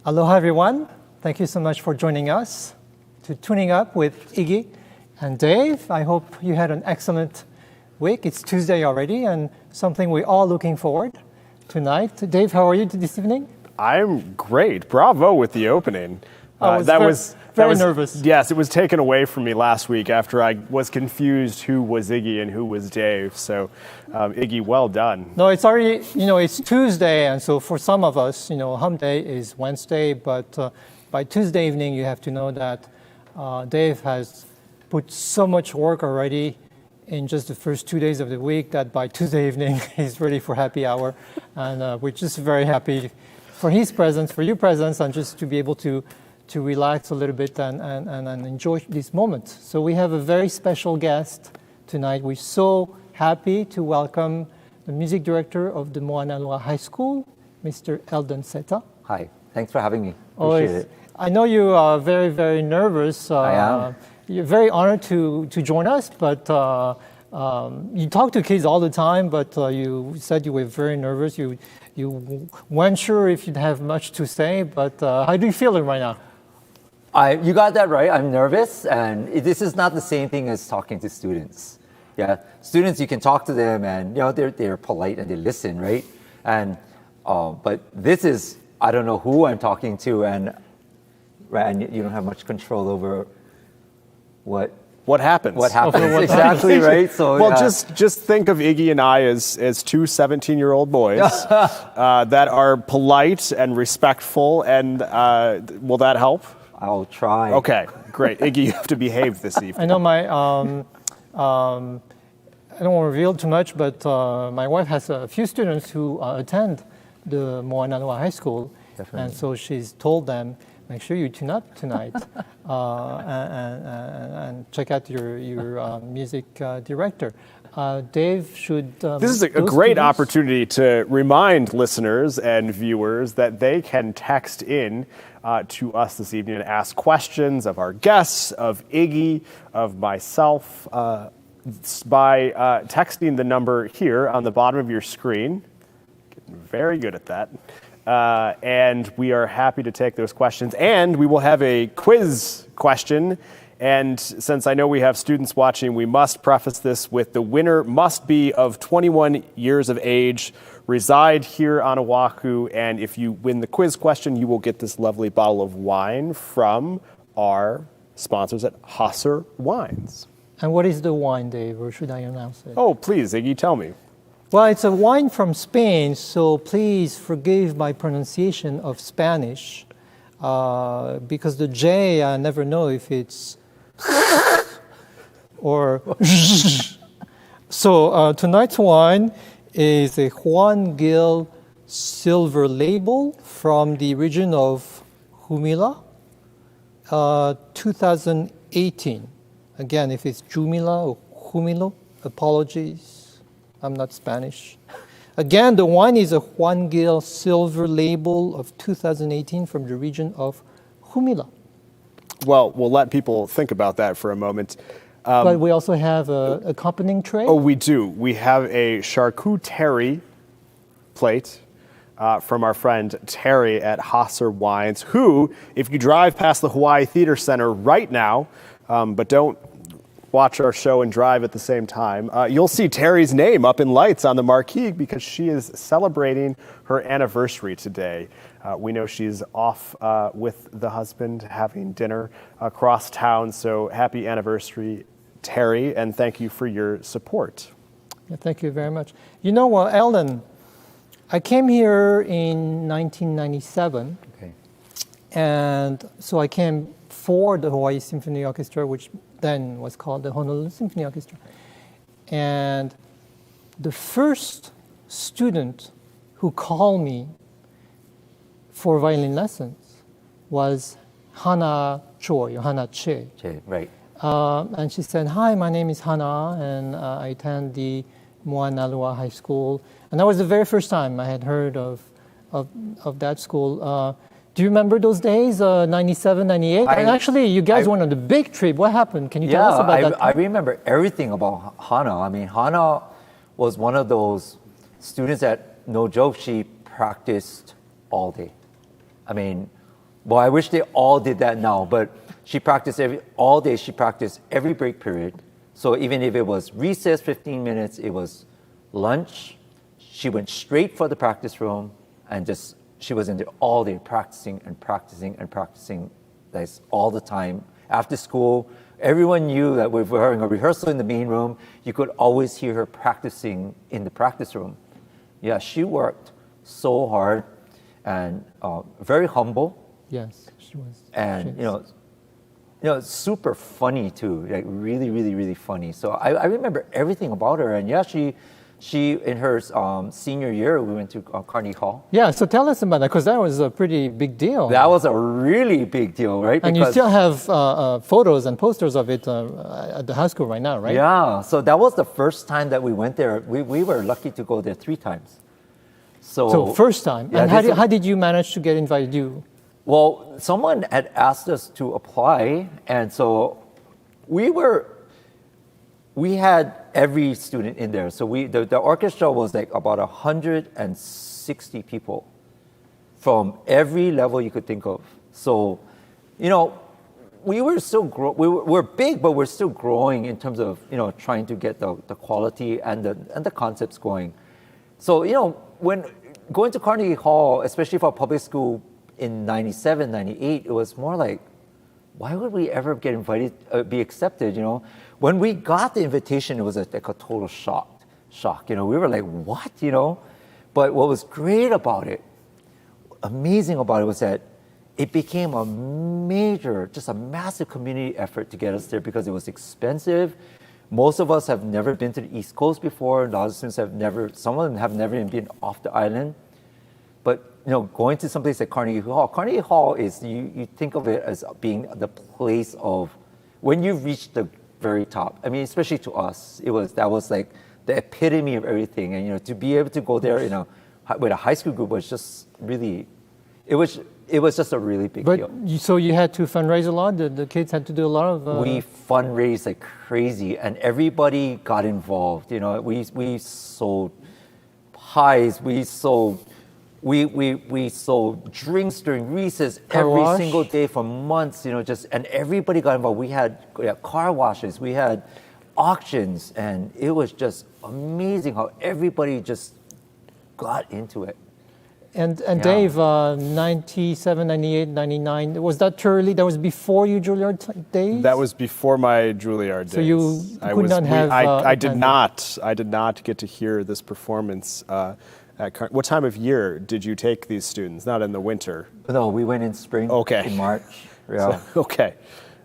Aloha, everyone. Thank you so much for joining us to Tuning Up with Iggy and Dave. I hope you had an excellent week. It's Tuesday already, and something we're all looking forward tonight. Dave, how are you this evening? I'm great. Bravo with the opening. I was very nervous. Yes, it was taken away from me last week after I was confused who was Iggy and who was Dave. So, Iggy, well done. No, it's already, it's Tuesday, and so for some of us, hump day is Wednesday, but by Tuesday evening, you have to know that Dave has put so much work already in just the first 2 days of the week that by Tuesday evening, he's ready for happy hour. And we're just very happy for his presence, for your presence, and just to be able to relax a little bit and enjoy this moment. So we have a very special guest tonight. We're so happy to welcome the music director of the Moanalua High School, Mr. Elden Seta. Hi, thanks for having me. Appreciate it. I know you are very, very nervous. I am. You're very honored to join us, but you talk to kids all the time, but you said you were very nervous. You weren't sure if you'd have much to say, but how do you feel right now? You got that right. I'm nervous, and this is not the same thing as talking to students. Yeah, students, you can talk to them, and they're polite and they listen, right? And but this is, I don't know who I'm talking to, and you don't have much control over what happens. What happens exactly, right? So well, just think of Iggy and I as two 17-year-old boys that are polite and respectful, and will that help? I'll try. Okay, great. Iggy, you have to behave this evening. I know I don't want to reveal too much, but my wife has a few students who attend the Moanalua High School. Definitely. And so she's told them, make sure you tune up tonight and check out your music director. Dave should... this is a great opportunity to remind listeners and viewers that they can text in to us this evening and ask questions of our guests, of Iggy, of myself, by texting the number here on the bottom of your screen. Getting very good at that. And we are happy to take those questions. And we will have a quiz question. And since I know we have students watching, we must preface this with the winner must be of 21 years of age, reside here on Oahu, and if you win the quiz question, you will get this lovely bottle of wine from our sponsors at Hawai'i Wines. And what is the wine, Dave, or should I announce it? Oh, please, Iggy, tell me. Well, it's a wine from Spain, so please forgive my pronunciation of Spanish, because the J, I never know if it's or so tonight's wine is a Juan Gil Silver Label from the region of Humila, 2018. Again, if it's Jumila or Humilo, apologies, I'm not Spanish. Again, the wine is a Juan Gil Silver Label of 2018 from the region of Humila. Well, we'll let people think about that for a moment. But we also have an accompanying tray. Oh, we do. We have a charcuterie plate from our friend Terry at Hawai'i Wines, who, if you drive past the Hawaii Theater Center right now, but don't watch our show and drive at the same time, you'll see Terry's name up in lights on the marquee because she is celebrating her anniversary today. We know she's off with the husband having dinner across town, so happy anniversary, Terry, and thank you for your support. Yeah, thank you very much. You know what, Elden, I came here in 1997, Okay. and so I came for the Hawaii Symphony Orchestra, which then was called the Honolulu Symphony Orchestra. And the first student who called me for violin lessons was Hana Choi, or Hana Che. Right. And she said, hi, my name is Hana, and I attend the Moanalua High School. And that was the very first time I had heard of that school. Do you remember those days, 97, 98? And actually, you guys went on the big trip. What happened? Can you tell us about that? I remember everything about Hana. I mean, Hana was one of those students that, no joke, she practiced all day. I mean, Well, I wish they all did that now, but she practiced all day. She practiced every break period. So even if it was recess 15 minutes, it was lunch. She went straight for the practice room and she was in there all day practicing and practicing and practicing. That's all the time. After school, everyone knew that we were having a rehearsal in the main room. You could always hear her practicing in the practice room. Yeah, she worked so hard and very humble. Yes, she was. And super funny too. Like really, really, really funny. So I remember everything about her. And yeah, she in her senior year, we went to Carnegie Hall. Yeah, so tell us about that, because that was a pretty big deal. That was a really big deal, right? And you still have photos and posters of it at the high school right now, right? Yeah, so that was the first time that we went there. We were lucky to go there 3 times. So first time. Yeah, and how did you manage to get invited? Well, someone had asked us to apply, and so we had every student in there. So the orchestra was like about 160 people from every level you could think of. So, we were still we're big, but we're still growing in terms of trying to get the quality and the concepts going. So when going to Carnegie Hall, especially for public school in 97, 98, it was more like, why would we ever get invited, be accepted, When we got the invitation, it was like a total shock. We were like, what, But what was great about it, amazing about it, was that it became a massive community effort to get us there because it was expensive. Most of us have never been to the East Coast before. A lot of students some of them have never even been off the island. But going to someplace like Carnegie Hall is, you think of it as being the place of, when you reach the very top. I mean, especially to us, that was like the epitome of everything. And to be able to go there, with a high school group was just really, it was just a really big deal. So you had to fundraise a lot? The kids had to do a lot of... We fundraised like crazy, and everybody got involved. We sold pies, we sold drinks during recess every single day for months, and everybody got involved. We had car washes, we had auctions, and it was just amazing how everybody just got into it. And Dave, 97, 98, 99, was that too early? That was before your Juilliard days? That was before my Juilliard days. So you could not have... I did not get to hear this performance. What time of year did you take these students? Not in the winter. No, we went in spring. Okay. In March. Yeah. Okay,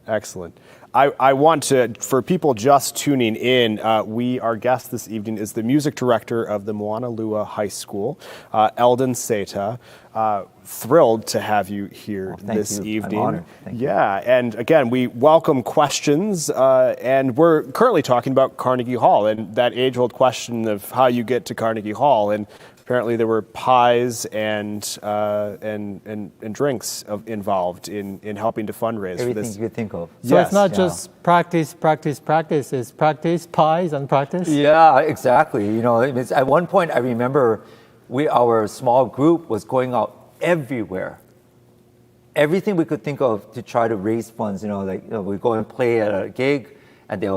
excellent. I want to, for people just tuning in, our guest this evening is the music director of the Moanalua High School, Elden Seta. Thrilled to have you here this evening. I'm honored. Thank you. Yeah, and again, we welcome questions, and we're currently talking about Carnegie Hall and that age-old question of how you get to Carnegie Hall. And apparently there were pies and drinks involved in helping to fundraise everything for this. you could think of. So it's not just practice. It's practice, pies, and practice? Yeah, exactly. At one point I remember our small group was going out everywhere. Everything we could think of to try to raise funds. We go and play at a gig, and they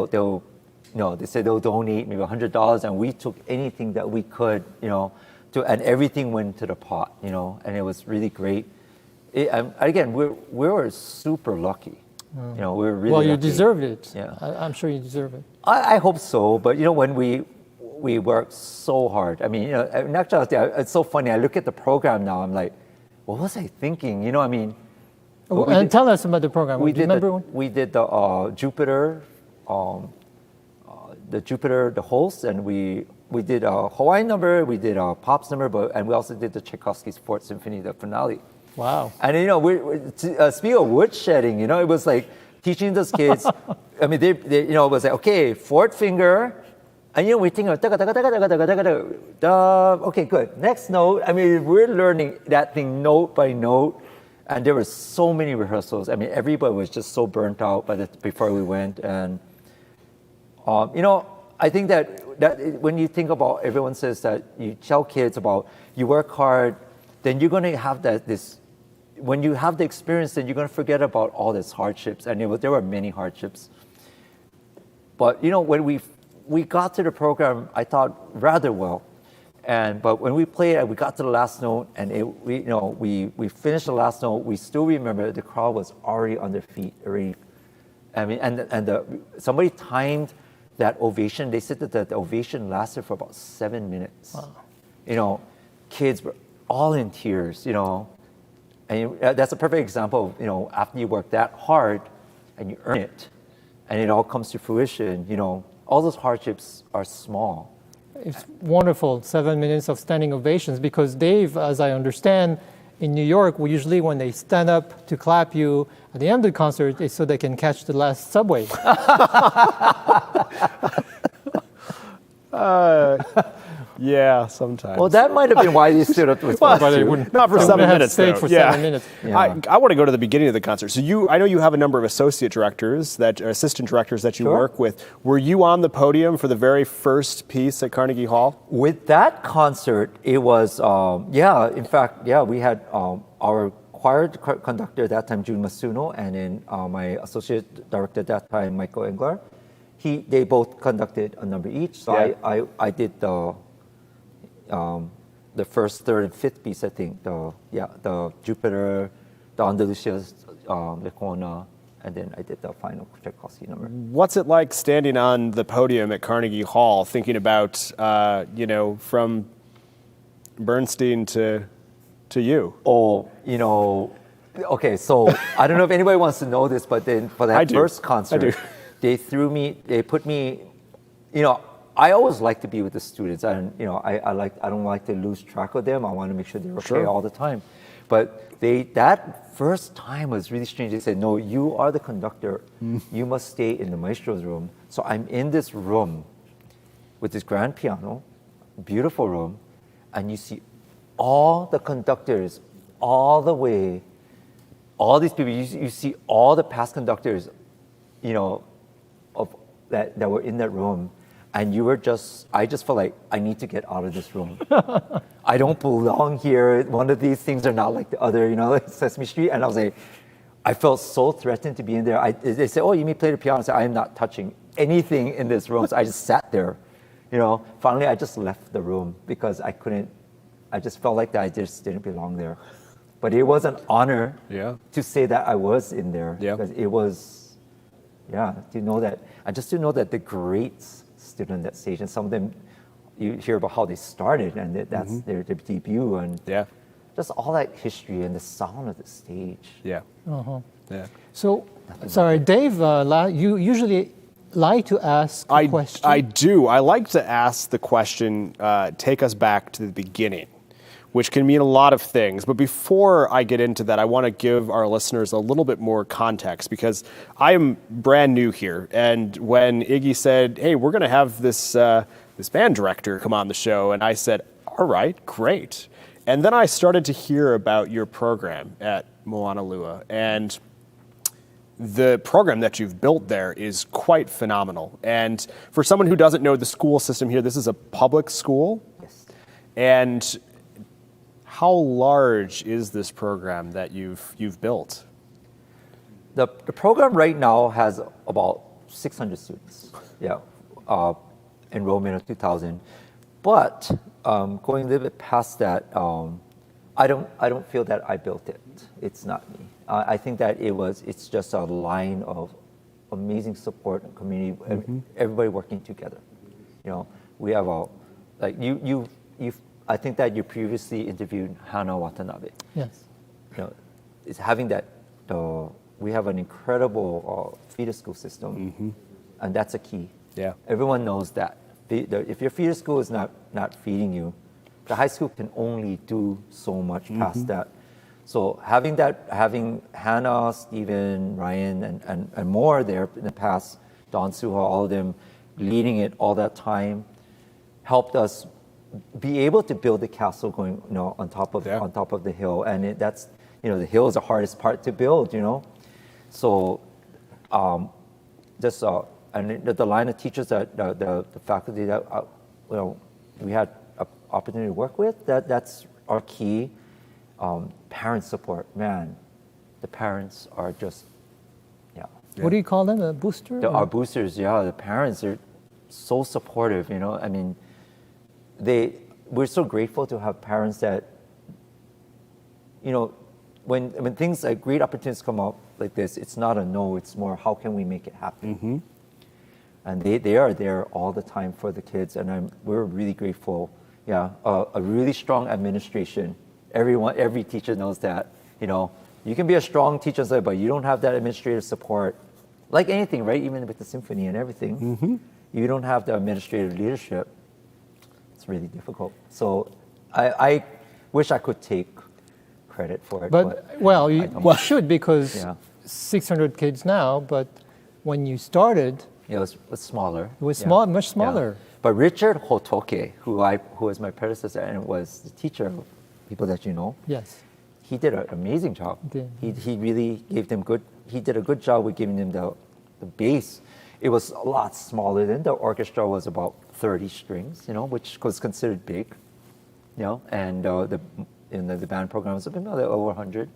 said they'll donate maybe $100, and we took anything that we could, and everything went to the pot, and it was really great. Again, we were super lucky. We were really well, you lucky. deserved it. Yeah. I'm sure you deserve it. I hope so, but when we worked so hard. I mean, in actuality, it's so funny. I look at the program now. I'm like, what was I thinking? And tell us about the program. We did Uh, the Jupiter, the host, and we did a Hawai'i number, we did a Pops number, and we also did the Tchaikovsky's Fourth Symphony, the finale. Wow. And speaking of woodshedding, it was like teaching those kids. I mean, they it was like, okay, fourth finger. And we think of okay, good. Next note. I mean, we're learning that thing note by note, and there were so many rehearsals. I mean, everybody was just so burnt out before we went. And I think that when you think about, everyone says that you tell kids about you work hard, then you're going to have this when you have the experience, then you're going to forget about all these hardships. And there were many hardships. But when we got to the program, I thought rather well. But when we played and we got to the last note and we finished the last note, we still remember the crowd was already on their feet already. I mean, somebody timed that ovation. They said that the ovation lasted for about 7 minutes. Wow. Kids were all in tears, and that's a perfect example of, after you work that hard and you earn it and it all comes to fruition, all those hardships are small. It's wonderful, 7 minutes of standing ovations, because Dave, as I understand, in New York, usually when they stand up to clap you at the end of the concert, it's so they can catch the last subway. Yeah, sometimes. Well, that might have been why they stood up to But they wouldn't. Not for 7 minutes, stayed though. for 7 minutes. Yeah. I want to go to the beginning of the concert. So I know you have a number of associate directors, assistant directors that you work with. Were you on the podium for the very first piece at Carnegie Hall? With that concert, it was, in fact, we had our choir conductor at that time, Jun Masuno, and then my associate director at that time, Michael Engler. They both conducted a number each. So I did the first, third, and fifth piece, I think. The Jupiter, the Andalusia's Lecona, and then I did the final Tchaikovsky number. What's it like standing on the podium at Carnegie Hall, thinking about, from Bernstein to you? Oh, okay, so I don't know if anybody wants to know this, but then for that first concert, they put me, I always like to be with the students, and I don't like to lose track of them. I want to make sure they're okay all the time. But that first time was really strange. They said, "No, you are the conductor. You must stay in the maestro's room." So I'm in this room with this grand piano, beautiful room, and you see all the conductors, all the way, all these people. You see all the past conductors, of that were in that room. And I just felt like I need to get out of this room. I don't belong here. One of these things are not like the other, like Sesame Street. And I felt so threatened to be in there. They said, "Oh, you may play the piano." I said, "I am not touching anything in this room." So I just sat there. Finally, I just left the room because I just felt like that I just didn't belong there. But it was an honor to say that I was in there. Because it was, to know that, to know that the greats stood on that stage, and some of them, you hear about how they started, and that's their debut, and just all that history and the sound of the stage. So, sorry, Dave, you usually like to ask a question. I do. I like to ask the question, take us back to the beginning, which can mean a lot of things. But before I get into that, I want to give our listeners a little bit more context, because I am brand new here. And when Iggy said, "Hey, we're going to have this band director come on the show," and I said, "All right, great." And then I started to hear about your program at Moanalua. And the program that you've built there is quite phenomenal. And for someone who doesn't know the school system here, this is a public school. Yes. And how large is this program that you've built? The program right now has about 600 students. Enrollment of 2,000. But going a little bit past that, I don't feel that I built it. It's not me. I think that it's just a line of amazing support and community, everybody working together. We have I think that you previously interviewed Hana Watanabe. Yes. It's having that. We have an incredible feeder school system, and that's a key. Yeah. Everyone knows that. If your feeder school is not feeding you, the high school can only do so much past that. So having Hannah, Steven, Ryan, and more there in the past, Don Suha, all of them leading it all that time, helped us be able to build the castle going, on top of the hill, and that's the hill is the hardest part to build, So, and the line of teachers that the faculty that we had an opportunity to work with, that's our key, Parent support, man, the parents are just, yeah. What do you call them? A booster? Our boosters, yeah. The parents are so supportive. You know, I mean, we're so grateful to have parents that, you know, when things like great opportunities come up like this, it's not a no. It's more how can we make it happen. Mm-hmm. And they are there all the time for the kids, and we're really grateful. Yeah, a really strong administration. Every teacher knows that. You know, you can be a strong teacher, but you don't have that administrative support, like anything, right? Even with the symphony and everything, Mm-hmm. you don't have the administrative leadership. It's really difficult. So I wish I could take credit for it. But well, you should, because Yeah. 600 kids now, but when you started, it was smaller. it was Yeah. much smaller. Yeah. But Richard Hotoke, who was my predecessor and was the teacher of people that you know, Yes. he did an amazing job. He did. He really gave them he did a good job with giving them the base. It was a lot smaller than the orchestra was about 30 strings, you know, which was considered big, you know, and the band program was about over 100.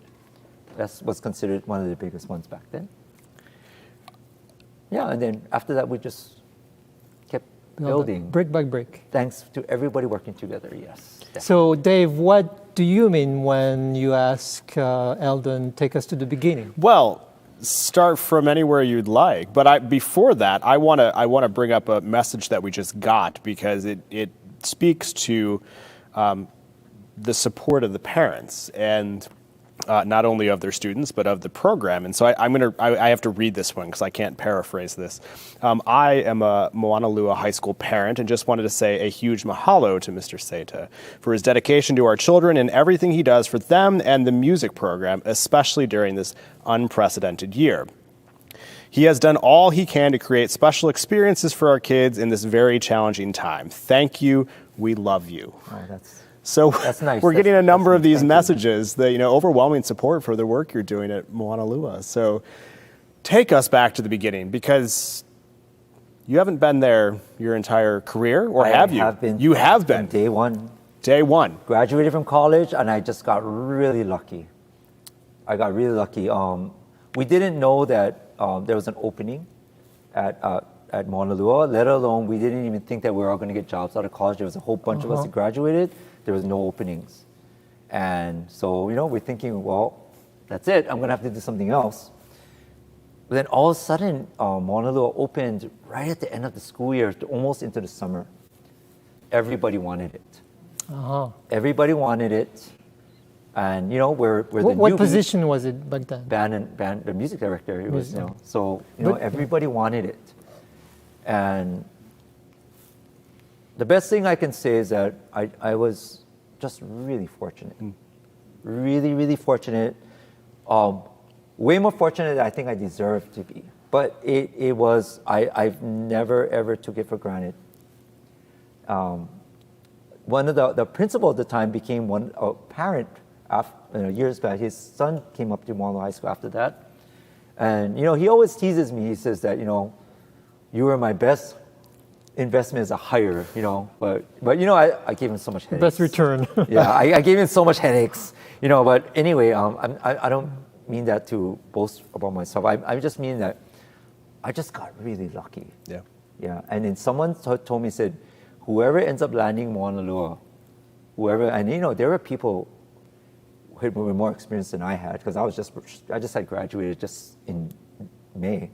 That was considered one of the biggest ones back then. Yeah, and then after that we just kept building. Brick by brick. Thanks to everybody working together, yes. So, Dave, what do you mean when you ask Elden, take us to the beginning? Well, start from anywhere you'd like. But before that, I want to bring up a message that we just got, because it speaks to the support of the parents, and not only of their students but of the program. And so I have to read this one because I can't paraphrase this. I am a Moanalua high school parent and just wanted to say a huge mahalo to Mr. Seta for his dedication to our children and everything he does for them and the music program, especially during this unprecedented year. He has done all he can to create special experiences for our kids in this very challenging time. Thank you. We love you. Oh, So that's nice. We're getting a number of these Thank you. messages, that, you know, overwhelming support for the work you're doing at Moanalua. So take us back to the beginning, because you haven't been there your entire career, or have you? Have been. You have been. From day one. Day one. Graduated from college, and I just got really lucky. I got really lucky. We didn't know that there was an opening at Moanalua, let alone we didn't even think that we were all going to get jobs out of college. There was a whole bunch of us that graduated. There was no openings. And so, you know, we're thinking, well, that's it. I'm going to have to do something else. But then all of a sudden, Moanalua opened right at the end of the school year, almost into the summer. Everybody wanted it. Everybody wanted it. And, you know, we're the What newbie. position was it back then? Band, the music director. It was, you know, so, you know, everybody wanted it. And the best thing I can say is that I was just really fortunate. Really, really fortunate. Way more fortunate than I think I deserved to be. But it was, I've never, ever took it for granted. One of the principal at the time became a parent after, years back. His son came up to Moanalua High School after that. And, you know, he always teases me. He says that, you know, you were my best investment as a hire, you know. But you know, I gave him so much headaches. Best return. Yeah, I gave him so much headaches, you know. But anyway, I don't mean that to boast about myself. I just mean that I just got really lucky. Yeah. Yeah, and then someone told me, said, whoever ends up landing Moanalua, whoever, and you know, there were people who were more experienced than I had, because I just had graduated just in May.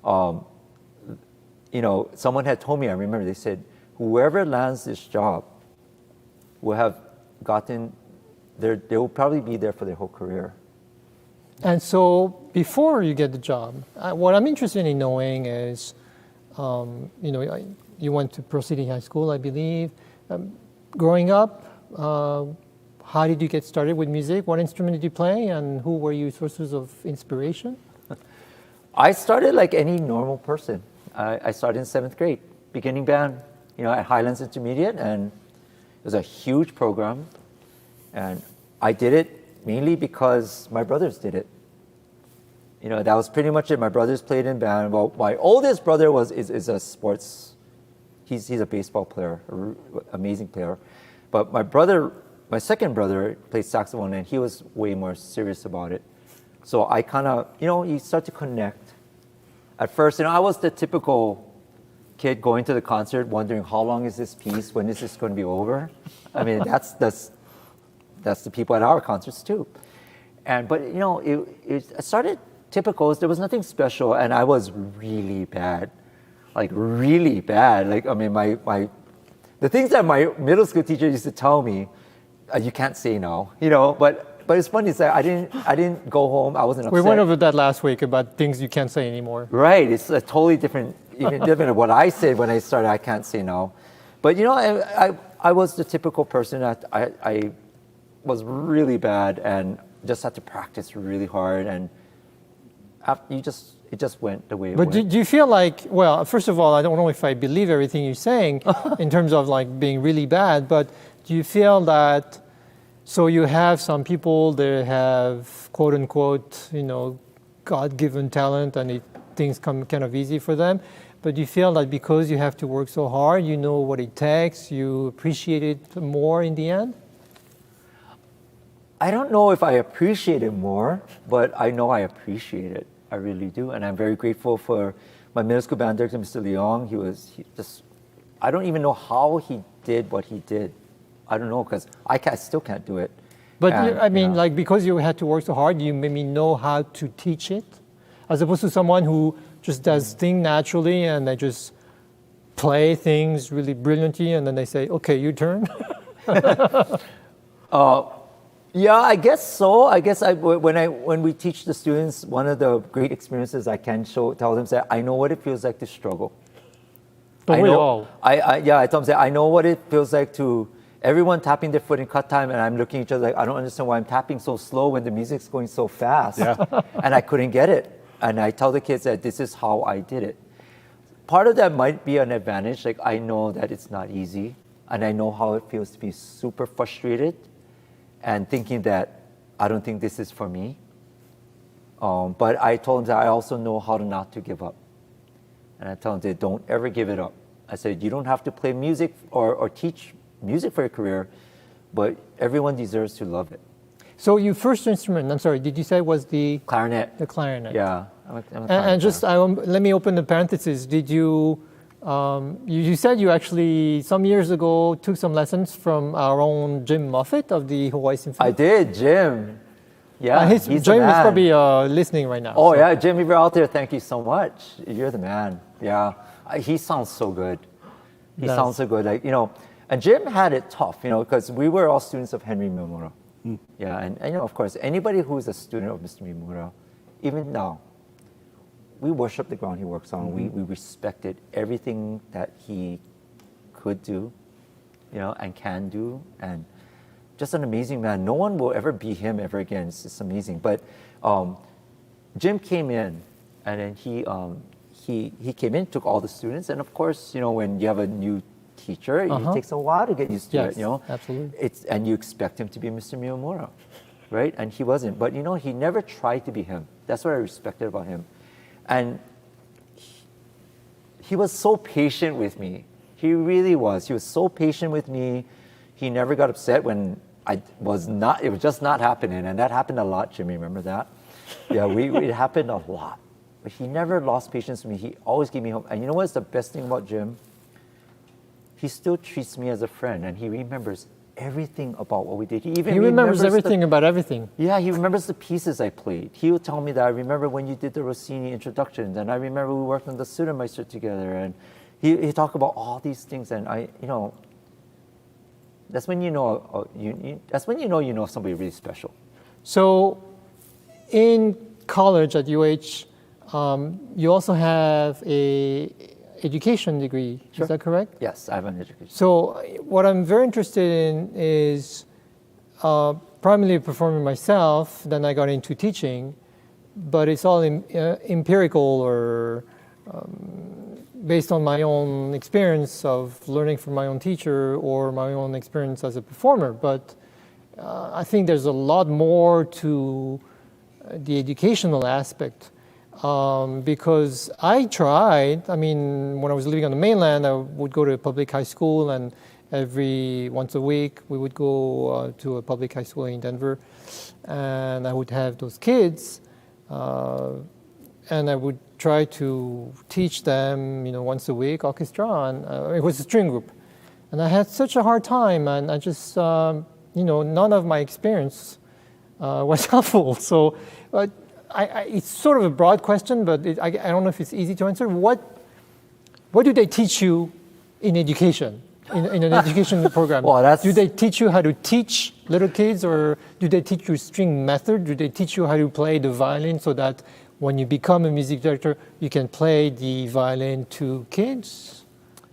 You know, someone had told me, I remember, they said, whoever lands this job will have gotten, they will probably be there for their whole career. And so before you get the job, what I'm interested in knowing is, you know, you went to Pro City High School, I believe. Growing up, how did you get started with music? What instrument did you play, and who were your sources of inspiration? I started like any normal person. I started in 7th grade, beginning band, you know, at Highlands Intermediate, and it was a huge program. And I did it mainly because my brothers did it. You know, that was pretty much it. My brothers played in band. Well, my oldest brother is a sports, he's a baseball player, amazing player. But my brother my second brother played saxophone, and he was way more serious about it. So I kind of, you start to connect. At first, I was the typical kid going to the concert, wondering how long is this piece, when is this going to be over? I mean, that's the people at our concerts too. But it started typical. There was nothing special, and I was really bad, like really bad. Like I mean, the things that my middle school teacher used to tell me, you can't say no, But it's funny, it's like I didn't go home. I wasn't upset. We went over that last week about things you can't say anymore. Right, it's a totally different, even different than what I said when I started. I can't say no, but I was the typical person that I was really bad and just had to practice really hard, and after it just went the way it But went. do you feel like, well, first of all, I don't know if I believe everything you're saying in terms of like being really bad, but do you feel that, so you have some people that have quote unquote, God-given talent and things come kind of easy for them, but do you feel that because you have to work so hard, you know what it takes, you appreciate it more in the end? I don't know if I appreciate it more, but I know I appreciate it. I really do. And I'm very grateful for my middle school band director, Mr. Leong. I don't even know how he did what he did. I don't know, because I still can't do it. But like because you had to work so hard, you maybe know how to teach it, as opposed to someone who just does things naturally and they just play things really brilliantly and then they say, okay, your turn. Yeah, I guess so. I guess when we teach the students, one of the great experiences I can tell them is that I know what it feels like to struggle. But we all. I tell them, I know what it feels like to everyone tapping their foot in cut time, and I'm looking at each other like, I don't understand why I'm tapping so slow when the music's going so fast. Yeah. And I couldn't get it. And I tell the kids that this is how I did it. Part of that might be an advantage. Like I know that it's not easy, and I know how it feels to be super frustrated and thinking that I don't think this is for me. But I told them that I also know how not to give up. And I tell them that don't ever give it up. I said, you don't have to play music or teach music for your career, but everyone deserves to love it. So your first instrument, I'm sorry, did you say was the Clarinet. The clarinet? Yeah. I'm a And clarinet just let me open the parentheses. Did you? You said you actually some years ago took some lessons from our own Jim Moffett of the Hawai'i Symphony. I did, Jim. Yeah, he's the Jim is man. probably listening right now. Oh so. yeah, Jim, if you're out there, thank you so much. You're the man. Yeah, he sounds so good. He Nice. sounds so good. Like and Jim had it tough, because we were all students of Henry Mimura. Yeah, and of course, anybody who's a student of Mr. Mimura, even now, we worship the ground he works on. We respected everything that he could do, and can do, and just an amazing man. No one will ever be him ever again. It's just amazing. But Jim came in, and then he came in, took all the students, and of course, when you have a new teacher, it takes a while to get used to Yes, it. absolutely. And you expect him to be Mr. Miyamura, right? And he wasn't. But he never tried to be him. That's what I respected about him. And he was so patient with me. He really was. He was so patient with me. He never got upset when it was just not happening. And that happened a lot, Jimmy, remember that? Yeah, it happened a lot. But he never lost patience with me. He always gave me hope. And you know what's the best thing about Jim? He still treats me as a friend, and he remembers everything about what we did. He remembers everything about everything. Yeah, he remembers the pieces I played. He would tell me that I remember when you did the Rossini introductions, and I remember we worked on the Sudermeister together, and he talked about all these things, and that's when you know somebody really special. So, in college at UH, you also have a education degree. Sure. Is that correct? Yes, I have an education. So what I'm very interested in is primarily performing myself. Then I got into teaching, but it's all empirical or based on my own experience of learning from my own teacher or my own experience as a performer. But I think there's a lot more to the educational aspect. Because I tried, when I was living on the mainland, I would go to a public high school and Once a week, we would go to a public high school in Denver, and I would have those kids, and I would try to teach them, once a week, orchestra, and it was a string group. And I had such a hard time, and I just, none of my experience was helpful. So it's sort of a broad question, but I don't know if it's easy to answer. What do they teach you in education, in an education program? Well, do they teach you how to teach little kids, or do they teach you string method? Do they teach you how to play the violin so that when you become a music director, you can play the violin to kids?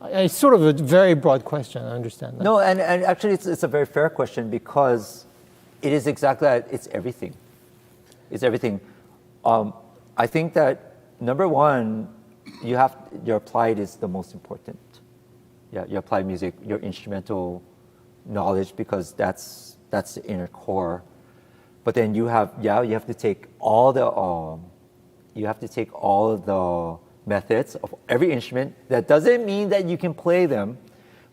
It's sort of a very broad question, I understand that. No, and actually it's a very fair question, because it is exactly that. It's everything. It's everything. I think that, number one, your applied is the most important. Yeah, your applied music, your instrumental knowledge, because that's the inner core. But then you have to take all the methods of every instrument. That doesn't mean that you can play them,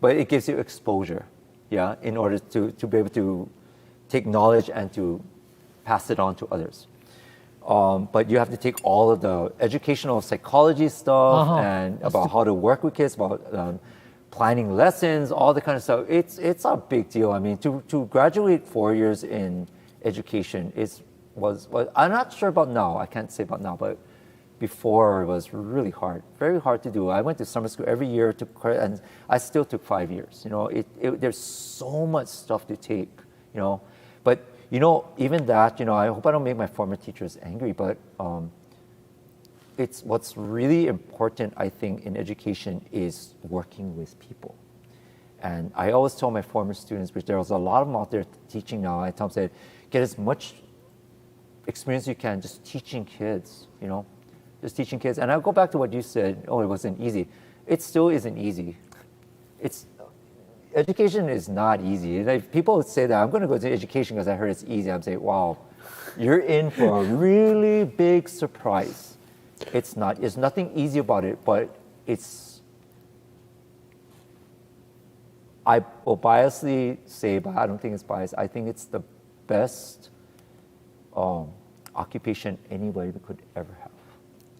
but it gives you exposure, in order to be able to take knowledge and to pass it on to others. But you have to take all of the educational psychology stuff and about how to work with kids, about planning lessons, all the kind of stuff. It's a big deal. I mean, to graduate 4 years in education was I'm not sure about now. I can't say about now, but before it was really hard, very hard to do. I went to summer school every year, and I still took 5 years. There's so much stuff to take. But even that, I hope I don't make my former teachers angry, but it's what's really important, I think, in education is working with people. And I always tell my former students, which there was a lot of them out there teaching now, I tell them, get as much experience you can just teaching kids, just teaching kids. And I'll go back to what you said, it wasn't easy. It still isn't easy. Education is not easy. Like, people would say that, I'm going to go to education because I heard it's easy. I'm saying, wow, you're in for a really big surprise. It's not. There's nothing easy about it, but I will biasly say, but I don't think it's biased, I think it's the best occupation anybody could ever have.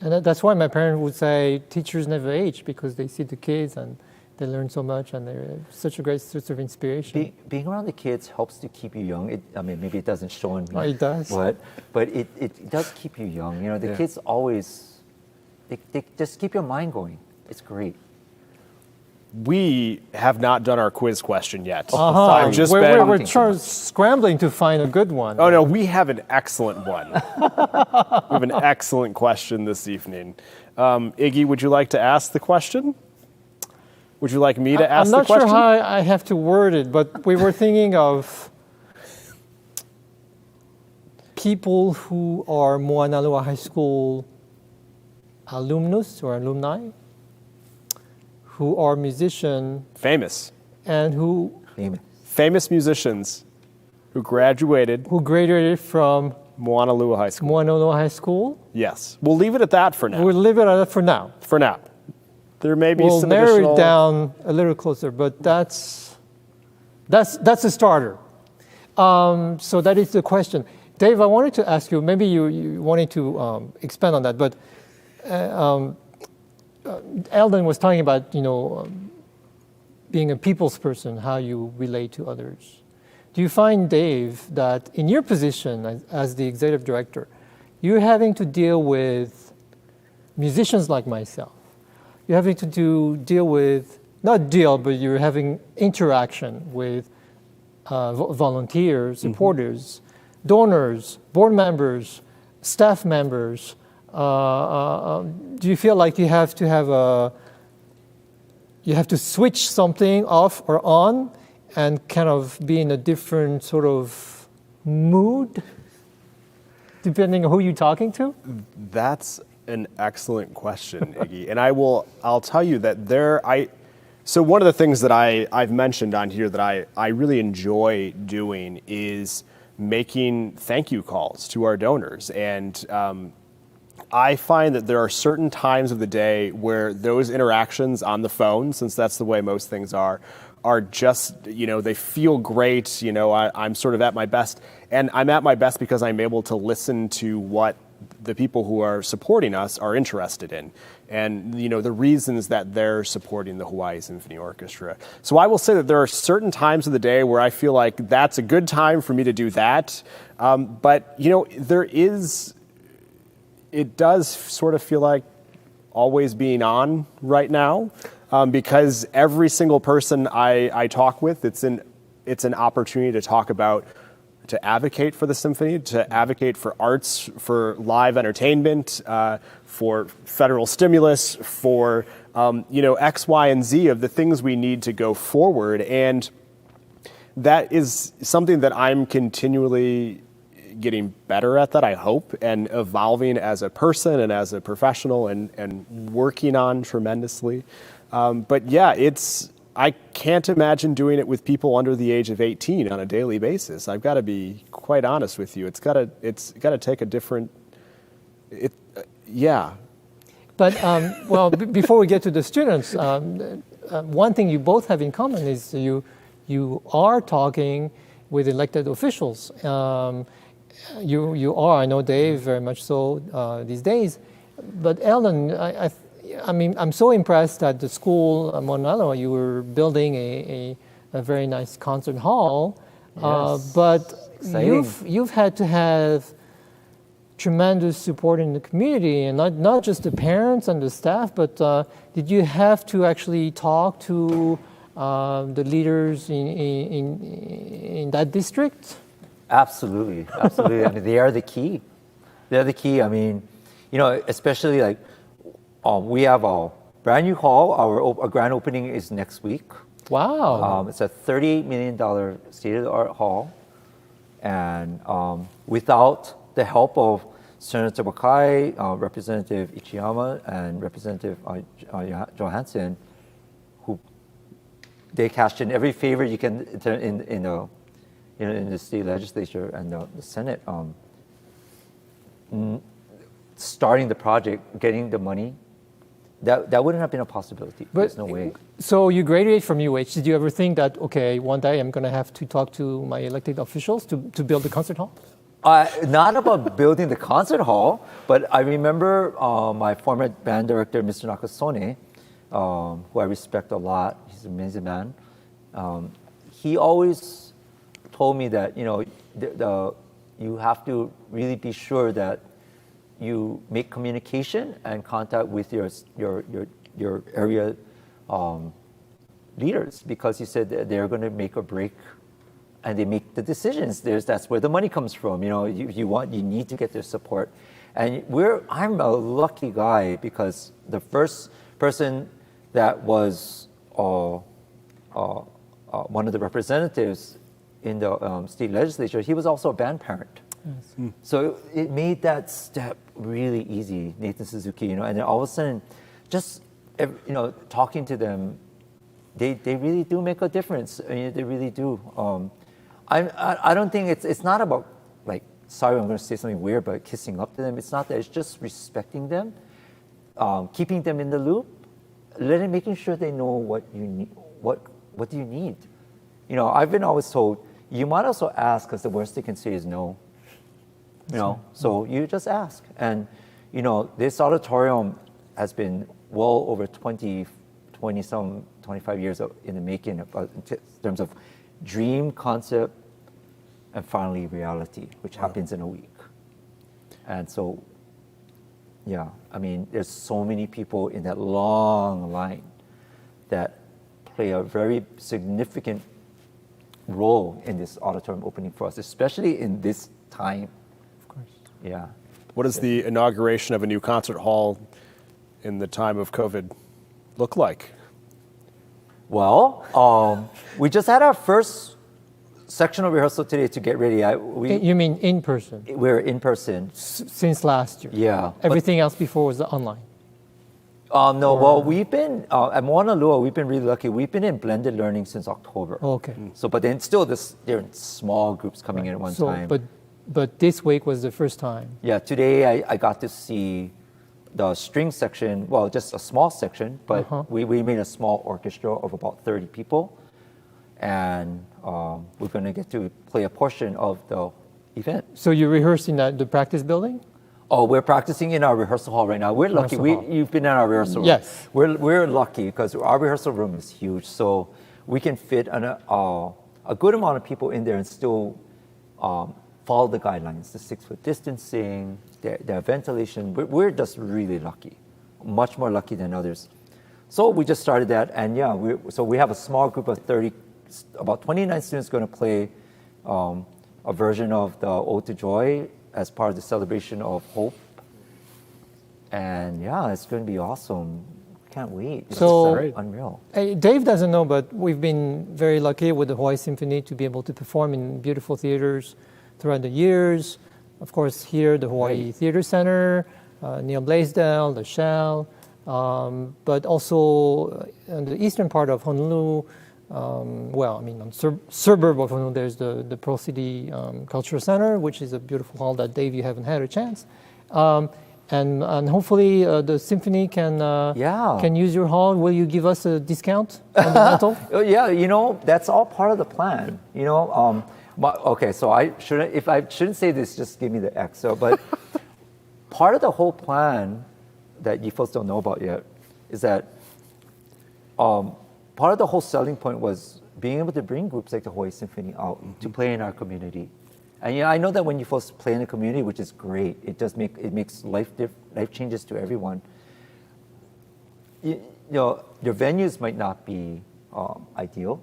And that's why my parents would say teachers never age, because they see the kids and they learn so much, and they're such a great source of inspiration. Being around the kids helps to keep you young. Maybe it doesn't show in me. Oh, it does. But it does keep you young. The kids always, they just keep your mind going. It's great. We have not done our quiz question yet. I've just we're scrambling to find a good one. Oh no, we have an excellent one. We have an excellent question this evening. Iggy, would you like to ask the question? Would you like me to ask the question? I'm not sure how I have to word it, but we were thinking of people who are Moanalua High School alumnus or alumni, who are musicians. Famous. And who... Famous musicians who graduated from Moanalua High School. Moanalua High School? Yes. We'll leave it at that for now. We'll leave it at that for now. For now. There may be we'll some narrow additional... it down a little closer, but that's a starter. So that is the question. Dave, I wanted to ask you, maybe you wanted to expand on that, but Elden was talking about, being a people's person, how you relate to others. Do you find, Dave, that in your position as the executive director, you're having to deal with musicians like myself? You're having to deal with, but you're having interaction with volunteers, supporters, donors, board members, staff members. Do you feel like you have to switch something off or on and kind of be in a different sort of mood, depending on who you're talking to? That's an excellent question, Iggy. And I'll tell you that so one of the things that I've mentioned on here that I really enjoy doing is making thank you calls to our donors. And I find that there are certain times of the day where those interactions on the phone, since that's the way most things are are just, they feel great. I'm sort of at my best. And I'm at my best because I'm able to listen to what the people who are supporting us are interested in. And, the reasons that they're supporting the Hawai'i Symphony Orchestra. So I will say that there are certain times of the day where I feel like that's a good time for me to do that. But, it does sort of feel like always being on right now. Because every single person I talk with, it's an opportunity to talk about, to advocate for the symphony, to advocate for arts, for live entertainment, for federal stimulus, for X, Y, and Z of the things we need to go forward. And that is something that I'm continually getting better at, that I hope, and evolving as a person and as a professional and working on tremendously. But yeah, I can't imagine doing it with people under the age of 18 on a daily basis. I've got to be quite honest with you. It's got to take a different, yeah. But before we get to the students, one thing you both have in common is you are talking with elected officials. You are, I know Dave very much so these days. But Elden, I'm so impressed at the school, Moanalua, you were building a very nice concert hall. Yes. But Exciting. you've had to have tremendous support in the community, and not just the parents and the staff, but did you have to actually talk to the leaders in that district? Absolutely. I mean, they are the key. They're the key. I mean, especially like we have a brand new hall. Our grand opening is next week. Wow. It's a $38 million state-of-the-art hall. And without the help of Senator Hawai'i, Representative Ichiyama, and Representative Johansson, who they cashed in every favor you can in the state legislature and the Senate, starting the project, getting the money, that wouldn't have been a possibility. There's no way. So you graduated from UH. Did you ever think that, okay, one day I'm going to have to talk to my elected officials to build the concert hall? Not about building the concert hall, but I remember my former band director, Mr. Nakasone, who I respect a lot. He's an amazing man. He always told me that you have to really be sure that you make communication and contact with your area leaders, because he said that they're going to make or break, and they make the decisions. That's where the money comes from. You need to get their support, and I'm a lucky guy, because the first person that was one of the representatives in the state legislature, he was also a band parent. Yes. So it made that step really easy, Nathan Suzuki, and then all of a sudden, just talking to them, they really do make a difference. I mean, they really do. I don't think it's not about, like, sorry, I'm going to say something weird, but kissing up to them. It's not that. It's just respecting them, keeping them in the loop, making sure they know what you need. What do you need? I've been always told, you might also ask, because the worst they can say is no. So you just ask. And, this auditorium has been well over 25 years in the making in terms of dream, concept, and finally reality, which happens in a week. And so, yeah, I mean, there's so many people in that long line that play a very significant role in this auditorium opening for us, especially in this time. Of course. Yeah. What does the inauguration of a new concert hall in the time of COVID look like? Well, we just had our first sectional rehearsal today to get ready. You mean in person? We're in person. Since last year? Yeah. Everything else before was online? No, well, we've been, at Moanalua, we've been really lucky. We've been in blended learning since October. Okay. So, but then still, they're in small groups coming in at one time. But this week was the first time? Yeah, today I got to see the string section, well, just a small section, but we made a small orchestra of about 30 people. and we're going to get to play a portion of the event. So you rehearsed in the practice building? Oh, we're practicing in our rehearsal hall right now. We're lucky. Rehearsal hall. You've been in our rehearsal room. Yes. We're lucky because our rehearsal room is huge, so we can fit a good amount of people in there and still follow the guidelines, the 6-foot distancing, the ventilation. We're just really lucky, much more lucky than others. So we just started that, and yeah, so we have a small group of 30, about 29 students going to play a version of the Ode to Joy as part of the celebration of hope. And yeah, it's going to be awesome. Can't wait. It's So- unreal. Hey, Dave doesn't know, but we've been very lucky with the Hawaii Symphony to be able to perform in beautiful theaters throughout the years. Of course, here, the Hawaii Theater Center, Neil Blaisdell, the Shell, but also in the eastern part of Honolulu, suburb of Honolulu, there's the Pearl City Cultural Center, which is a beautiful hall that, Dave, you haven't had a chance. And hopefully the symphony can use your hall. Will you give us a discount on the rental? Yeah, that's all part of the plan. Okay, so if I shouldn't say this, just give me the X. But part of the whole plan that you folks don't know about yet is that part of the whole selling point was being able to bring groups like the Hawaii Symphony out to play in our community. And I know that when you folks play in the community, which is great, it makes life changes to everyone. Your venues might not be ideal.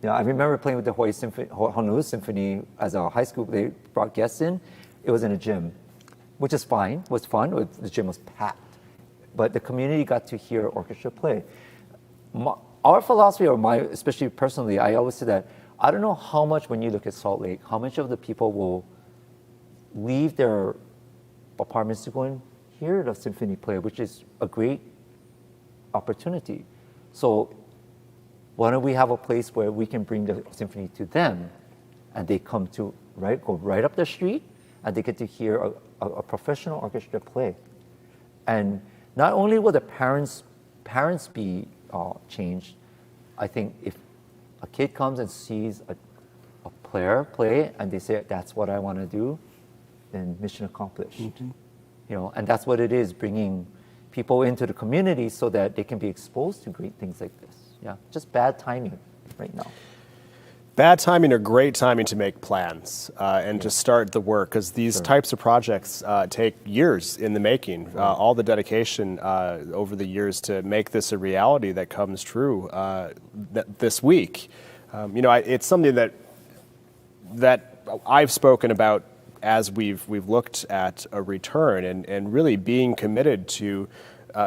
I remember playing with the Honolulu Symphony as a high school. They brought guests in. It was in a gym, which is fine. It was fun. The gym was packed, but the community got to hear orchestra play. Our philosophy, especially personally, I always say that I don't know how much, when you look at Salt Lake, how much of the people will leave their apartments to go and hear the symphony play, which is a great opportunity. So why don't we have a place where we can bring the symphony to them, and they come to go right up the street, and they get to hear a professional orchestra play. And not only will the parents be changed, I think if a kid comes and sees a player play and they say, that's what I want to do, then mission accomplished. And that's what it is, bringing people into the community so that they can be exposed to great things like this. Yeah, just bad timing right now. Bad timing or great timing to make plans and to start the work, because these types of projects take years in the making. All the dedication over the years to make this a reality that comes true this week. It's something that I've spoken about as we've looked at a return and really being committed to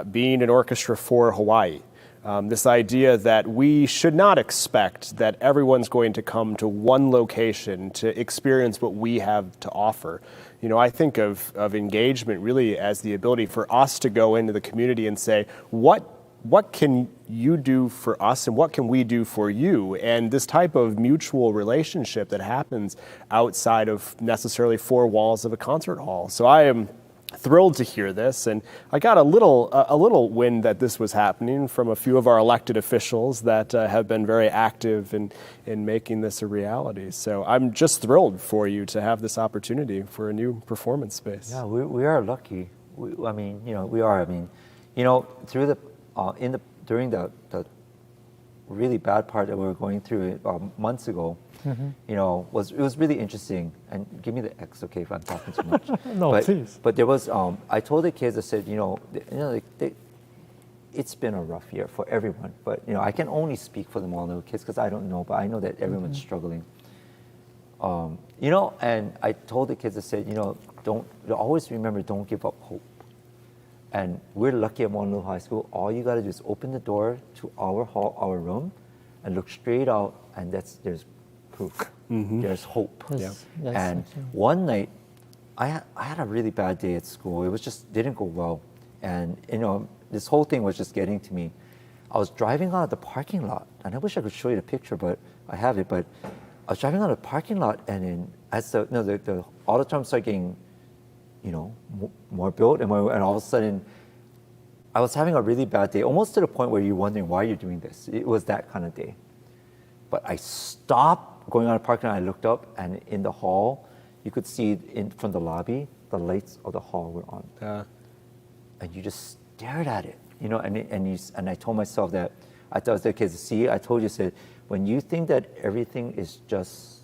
being an orchestra for Hawaii. This idea that we should not expect that everyone's going to come to one location to experience what we have to offer. I think of engagement really as the ability for us to go into the community and say, what can you do for us and what can we do for you? And this type of mutual relationship that happens outside of necessarily four walls of a concert hall. So I am thrilled to hear this, and I got a little wind that this was happening from a few of our elected officials that have been very active in making this a reality. So I'm just thrilled for you to have this opportunity for a new performance space. Yeah, we are lucky. We are. Through during the really bad part that we were going through months ago, it was really interesting. And give me the X, okay, if I'm talking too much. No, please. But there was, I told the kids, I said, it's been a rough year for everyone. But I can only speak for the Moanalua kids because I don't know, but I know that everyone's struggling. And I told the kids, I said, always remember, don't give up hope. And we're lucky at Moanalua High School. All you got to do is open the door to our hall, our room, and look straight out, and there's proof. There's hope. Yes, yes, And okay. one night, I had a really bad day at school. It was just didn't go well, and this whole thing was just getting to me. I was driving out of the parking lot, and I wish I could show you the picture, but I have it. But I was driving out of the parking lot, and then as the auditorium started getting more built, and all of a sudden, I was having a really bad day, almost to the point where you're wondering why you're doing this. It was that kind of day. But I stopped going on a parking lot. I looked up, and in the hall, you could see from the lobby, the lights of the hall were on. And you just stared at it, you know. And I told myself that I told the kids, see, I told you, said, when you think that everything is just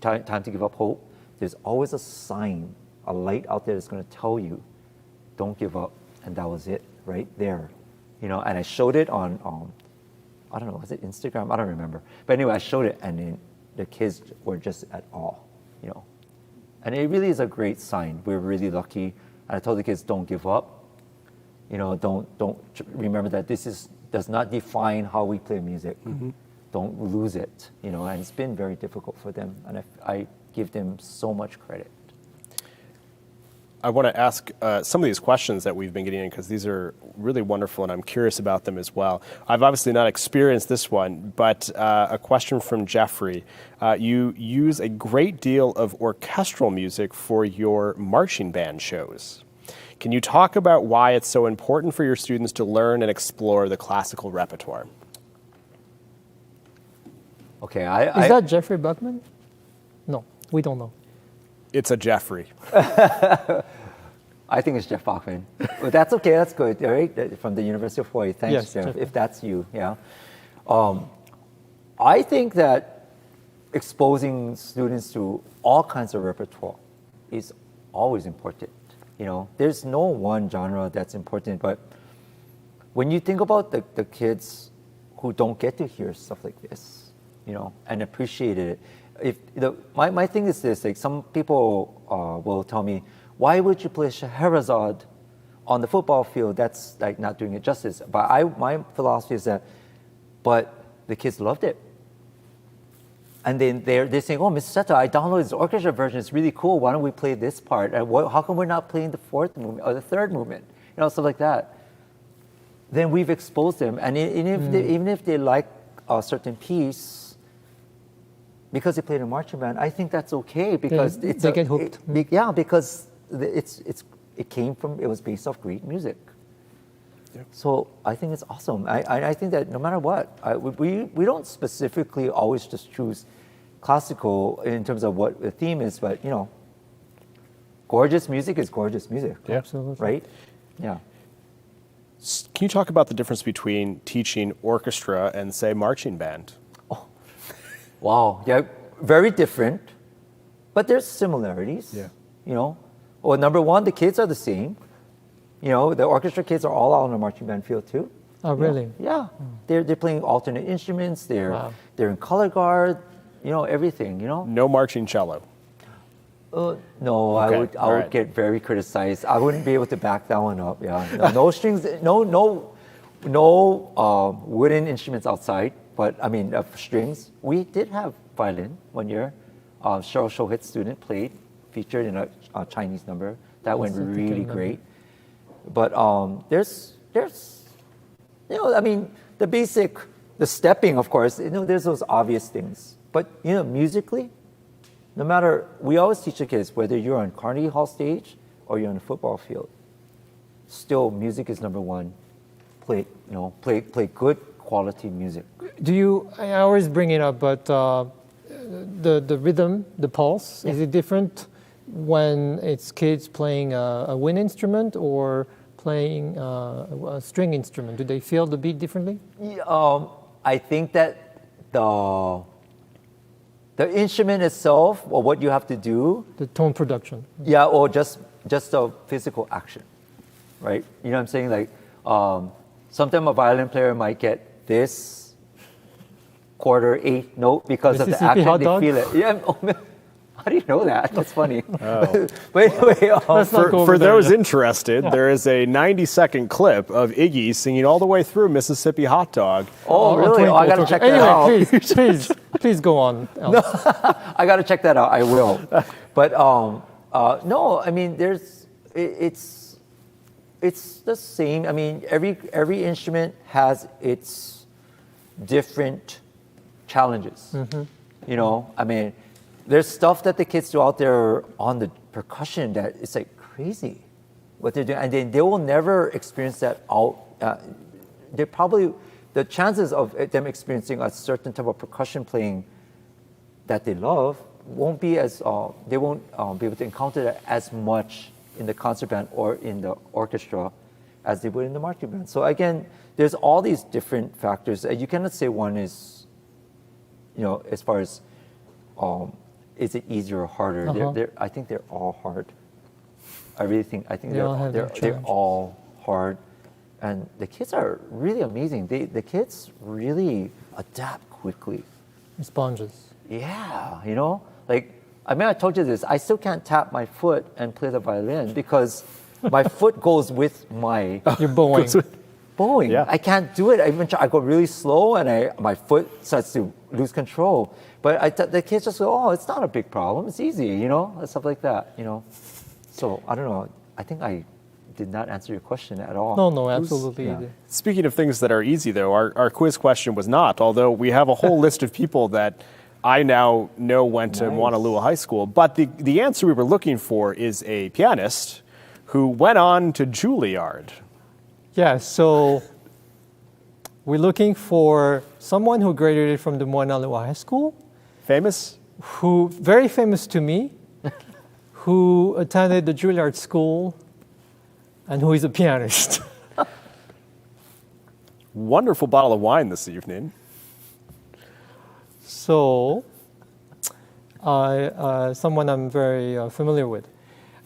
time to give up hope, there's always a sign, a light out there that's going to tell you, don't give up. And that was it, right there, you know. And I showed it on I don't know, was it Instagram? I don't remember. But anyway, I showed it, and then the kids were just at awe, you know. And it really is a great sign. We're really lucky. And I told the kids, don't give up. You know, don't remember that does not define how we play music. Don't lose it, you know. And it's been very difficult for them, and I give them so much credit. I want to ask some of these questions that we've been getting in, because these are really wonderful and I'm curious about them as well. I've obviously not experienced this one, but a question from Jeffrey. You use a great deal of orchestral music for your marching band shows. Can you talk about why it's so important for your students to learn and explore the classical repertoire? Okay, Is that Jeffrey Buckman? No, we don't know. It's a Jeffrey. I think it's Jeff Bachman. But that's okay, that's good, all right? From the University of Hawaii. Thanks, Yes, Jeff, Jeff. if that's you, yeah. I think that exposing students to all kinds of repertoire is always important. You know, there's no one genre that's important, but when you think about the kids who don't get to hear stuff like this, you know, and appreciate it, my thing is this, like some people will tell me, why would you play Scheherazade on the football field? That's like not doing it justice. But my philosophy is that, but the kids loved it. And then they're saying, oh, Mr. Seta, I downloaded this orchestra version. It's really cool. Why don't we play this part? And how come we're not playing the fourth movement or the third movement? You know, stuff like that. Then we've exposed them. And even if they like a certain piece, because they played in a marching band, I think that's okay because they get hooked. Because it was based off great music. Yeah. So I think it's awesome. I think that no matter what, we don't specifically always just choose classical in terms of what the theme is, but you know, gorgeous music is gorgeous music. Yeah. Absolutely. Right? Yeah. Can you talk about the difference between teaching orchestra and, say, marching band? Wow, yeah, very different, but there's similarities. Yeah. You know, well, number one, the kids are the same. You know, the orchestra kids are all out on the marching band field too. Oh, really? Yeah, they're playing alternate instruments. They're in color guard. You know, everything. You know. No marching cello. No, Okay. I would get very criticized. I wouldn't be able to back that one up. Yeah, no strings, no wooden instruments outside. But I mean, strings. We did have violin one year. Cheryl Shohit's student featured in a Chinese number. That went really great. But there's, you know, I mean, the stepping, of course, you know, there's those obvious things. But, you know, musically, no matter, we always teach the kids, whether you're on Carnegie Hall stage or you're on a football field, still music is number one. Play good quality music. I always bring it up, but the rhythm, the pulse, is it different when it's kids playing a wind instrument or playing a string instrument? Do they feel the beat differently? I think that the instrument itself, or what you have to do, The tone production. yeah, or just the physical action, right? You know what I'm saying? Like sometimes a violin player might get this quarter eighth note because of the Mississippi action. hot They dog? feel it. Yeah. Oh, man. How do you know that? That's funny. But anyway, Let's not go over For there. those interested, there is a 90-second clip of Iggy singing all the way through Mississippi Hot Dog. oh really? Oh, I gotta check that out. Anyway, please go on. Alex. I got to check that out. I will. But no, I mean, it's the same. I mean, every instrument has its different challenges. You know, I mean, there's stuff that the kids do out there on the percussion that it's like crazy what they're doing, and then they will never experience that out. They probably the chances of them experiencing a certain type of percussion playing that they love won't be as, they won't be able to encounter that as much in the concert band or in the orchestra as they would in the marching band. So again, there's all these different factors. You cannot say one is, as far as, is it easier or harder? I think they're all hard. I think they're all hard. And the kids are really amazing. The kids really adapt quickly. Sponges. Yeah, I told you this. I still can't tap my foot and play the violin because my foot goes with my... You're bowing. Bowing. Yeah. I can't do it. I go really slow and my foot starts to lose control. But the kids just go, oh, it's not a big problem. It's easy, stuff like that, So, I don't know. I think I did not answer your question at all. No, absolutely. Yeah. Speaking of things that are easy, though, our quiz question was not, although we have a whole list of people that I now know went to Moanalua High School. But the answer we were looking for is a pianist who went on to Juilliard. Yeah, so we're looking for someone who graduated from the Moanalua High School. Famous? Who, very famous to me, who attended the Juilliard School, and who is a pianist. Wonderful bottle of wine this evening. So, someone I'm very familiar with.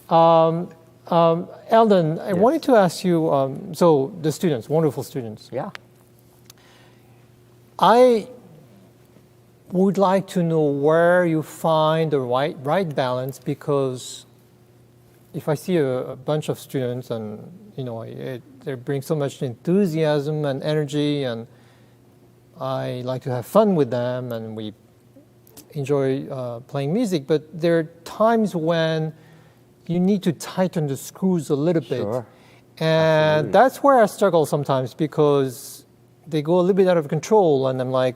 Elden, I wanted to ask you, so the students, wonderful students. Yeah. I would like to know where you find the right balance, because if I see a bunch of students and, they bring so much enthusiasm and energy, and I like to have fun with them, and we enjoy playing music, but there are times when you need to tighten the screws a little bit. Sure. And Absolutely. that's where I struggle sometimes, because they go a little bit out of control, and I'm like,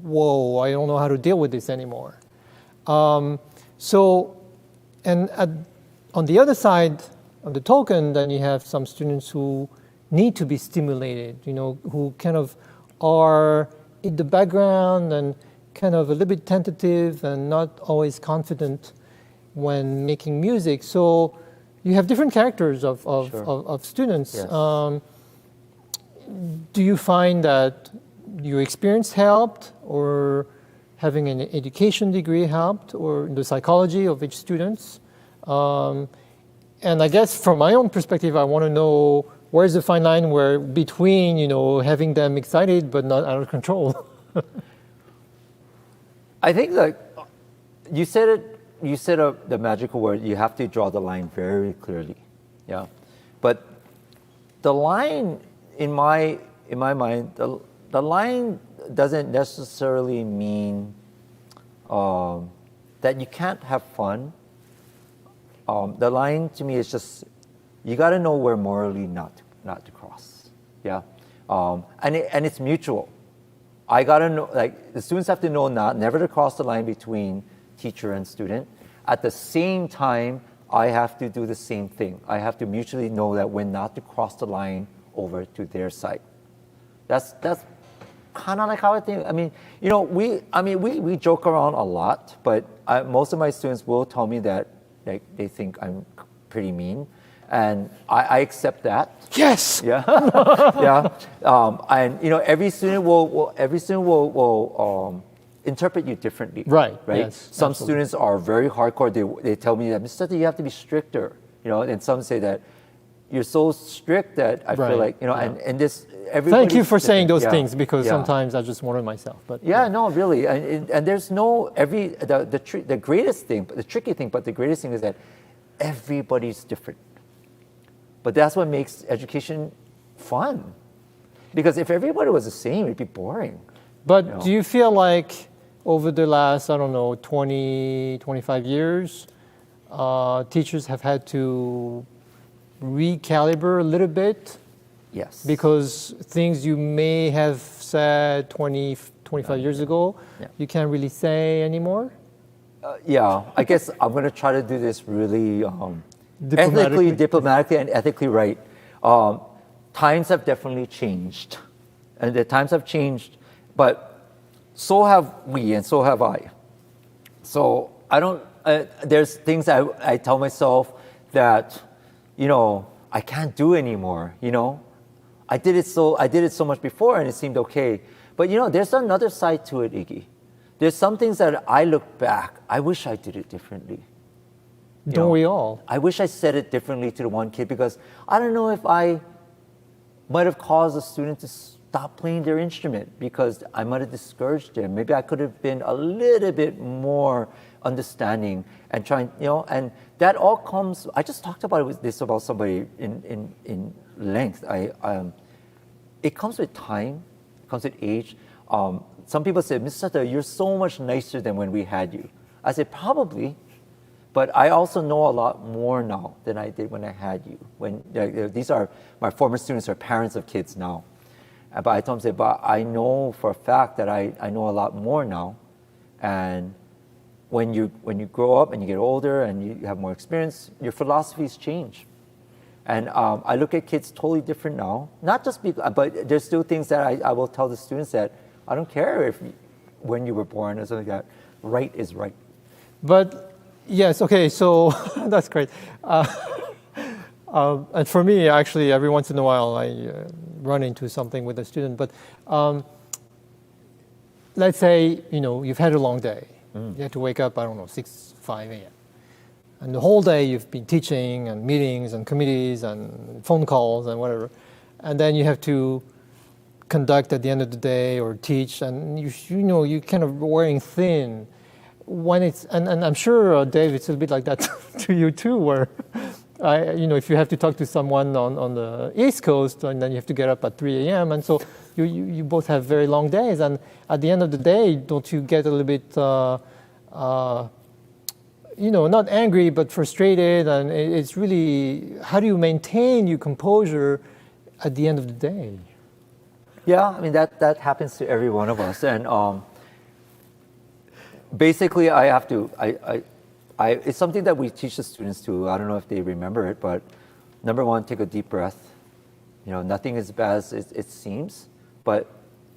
whoa, I don't know how to deal with this anymore. On the other side of the token, then you have some students who need to be stimulated, who kind of are in the background and kind of a little bit tentative and not always confident when making music. So you have different characters of students. Yes. Do you find that your experience helped, or having an education degree helped, or the psychology of each student? And I guess from my own perspective, I want to know where's the fine line between, having them excited but not out of control. I think you said the magical word, you have to draw the line very clearly. Yeah. But the line in my mind, the line doesn't necessarily mean that you can't have fun. The line to me is just, you got to know where morally not to cross. Yeah. And it's mutual. I got to know, the students have to know never to cross the line between teacher and student. At the same time, I have to do the same thing. I have to mutually know that when not to cross the line over to their side. That's kind of like how I think. We joke around a lot, but most of my students will tell me that they think I'm pretty mean, and I accept that. Yes. Yeah. Yeah. And every student will interpret you differently. Right. Right. Yes, Some absolutely. students are very hardcore. They tell me that, Mr. Seta, you have to be stricter. And some say that you're so strict that I feel like and this. Thank you for saying those different. things, because Yeah. sometimes I just wonder myself. But Yeah, no, really, and there's no the greatest thing, the tricky thing, but the greatest thing is that everybody's different. But that's what makes education fun, because if everybody was the same, it'd be boring. But do you feel like over the last, 20, 25 years, teachers have had to recalibrate a little bit? Yes. Because things you may have said 20, 25 years ago, you can't really say anymore? Yeah, I guess I'm going to try to do this really Diplomatically. diplomatically and ethically right. Times have definitely changed. And the times have changed, but so have we and so have I. So I don't, there's things I tell myself that, I can't do anymore, I did it so much before and it seemed okay. But there's another side to it, Iggy. There's some things that I look back, I wish I did it differently. Don't we all? I wish I said it differently to the one kid because I don't know if I might have caused a student to stop playing their instrument because I might have discouraged them. Maybe I could have been a little bit more understanding and trying, and that all comes, I just talked about somebody in length. It comes with time, it comes with age. Some people say, Mr. Seta, you're so much nicer than when we had you. I said, probably. But I also know a lot more now than I did when I had you. These are my former students are parents of kids now. But I told them, but I know for a fact that I know a lot more now. And when you grow up and you get older and you have more experience, your philosophies change. And I look at kids totally different now. Not just but there's still things that I will tell the students that I don't care when you were born or something like that. Right is right. But yes, okay, so that's great. And for me, actually, every once in a while, I run into something with a student. But let's say, you've had a long day. You have to wake up, 5 a.m. And the whole day you've been teaching and meetings and committees and phone calls and whatever. And then you have to conduct at the end of the day or teach. And you're kind of wearing thin. When it's and I'm sure Dave, it's a bit like that to you too, where if you have to talk to someone on the East Coast and then you have to get up at 3 a.m. and so you both have very long days, and at the end of the day, don't you get a little bit not angry but frustrated? And it's really, how do you maintain your composure at the end of the day? Yeah, I mean that happens to every one of us, and basically, I have to. It's something that we teach the students too. I don't know if they remember it, but number one, take a deep breath. Nothing is as bad as it seems. But